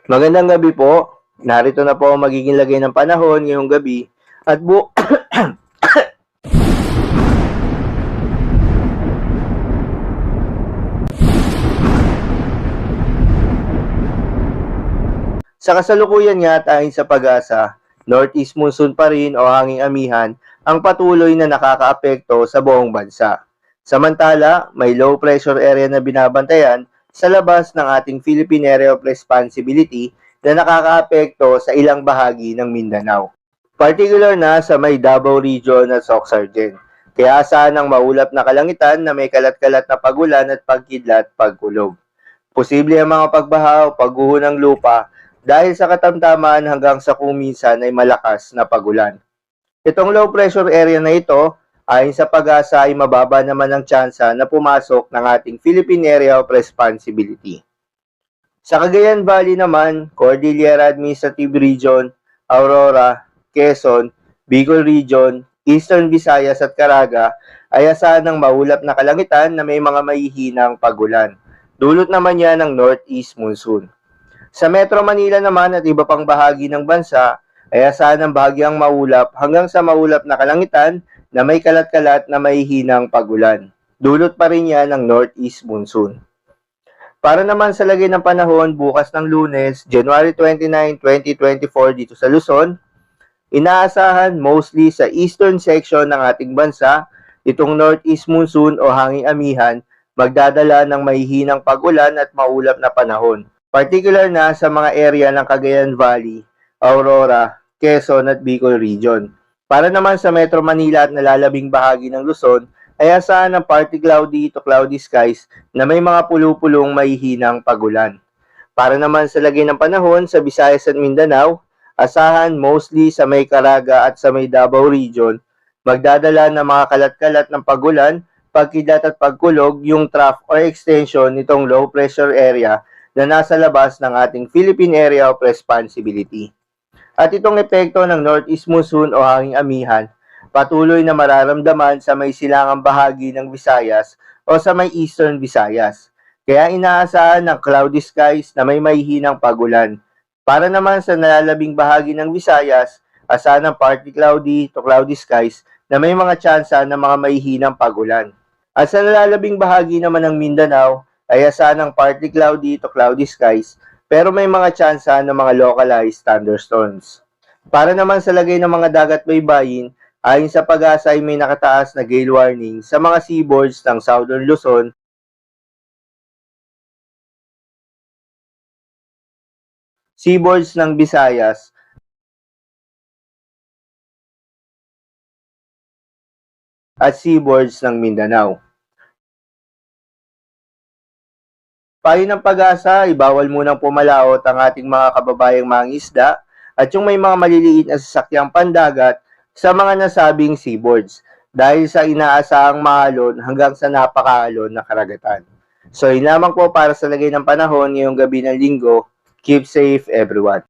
Magandang gabi po. Narito na po ang magiging lagay ng panahon ngayong gabi at sa kasalukuyan nga at ayon sa pag-asa, northeast monsoon pa rin o hanging amihan ang patuloy na nakakaapekto sa buong bansa. Samantala, may low pressure area na binabantayan sa labas ng ating Philippine Area of Responsibility na nakakaapekto sa ilang bahagi ng Mindanao. Particular na sa may Davao Region at Soxargen. Kaya asahan ang maulap na kalangitan na may kalat-kalat na pagulan at pagkidlat pagkulog. Posible ang mga pagbaha o pagguho ng lupa dahil sa katamtaman hanggang sa kuminsan ay malakas na pagulan. Itong low pressure area na ito, ayon sa pag-asa ay mababa naman ang tsansa na pumasok ng ating Philippine Area of Responsibility. Sa Cagayan Valley naman, Cordillera Administrative Region, Aurora, Quezon, Bicol Region, Eastern Visayas at Caraga ay asahan ng maulap na kalangitan na may mga mahihinang pagulan. Dulot naman yan ng northeast monsoon. Sa Metro Manila naman at iba pang bahagi ng bansa ay asahan ng bahagyang maulap hanggang sa maulap na kalangitan na may kalat-kalat na mahihinang pagulan. Dulot pa rin yan ng northeast monsoon. Para naman sa lagay ng panahon bukas ng Lunes, January 29, 2024 dito sa Luzon, inaasahan mostly sa eastern section ng ating bansa, itong northeast monsoon o hanging amihan magdadala ng mahihinang pag-ulan at maulap na panahon. Particular na sa mga area ng Cagayan Valley, Aurora, Quezon at Bicol Region. Para naman sa Metro Manila at nalalabing bahagi ng Luzon, ay asahan ng partly cloudy to cloudy skies na may mga pulu-pulong mahihinang pagulan. Para naman sa lagay ng panahon sa Visayas at Mindanao, asahan mostly sa may Caraga at sa may Davao Region, magdadala ng mga kalat-kalat ng pagulan, pagkidlat at pagkulog yung trough or extension nitong low pressure area na nasa labas ng ating Philippine Area of Responsibility. At itong epekto ng northeast monsoon o hanging amihan, patuloy na mararamdaman sa may silangang bahagi ng Visayas o sa may eastern Visayas. Kaya inaasahan ng cloudy skies na may mahihinang pagulan. Para naman sa nalalabing bahagi ng Visayas, asahan ng partly cloudy to cloudy skies na may mga tsansa ng mga mahihinang pagulan. At sa nalalabing bahagi naman ng Mindanao, ay asahan ng partly cloudy to cloudy skies pero may mga tsansa ng mga localized thunderstorms. Para naman sa lagay ng mga dagat baybayin, ayon sa pag-asa ay may nakataas na gale warning sa mga seaboards ng Southern Luzon, seaboards ng Visayas, at seaboards ng Mindanao. Payo ng pag-asa, ibawal munang pumalaot ang ating mga kababayang mangisda at yung may mga maliliit na sasakyang pandagat sa mga nasabing seaboards dahil sa inaasahang maalon hanggang sa napakaalon na karagatan. So, yun lamang po para sa lagay ng panahon ngayong gabi ng linggo. Keep safe everyone.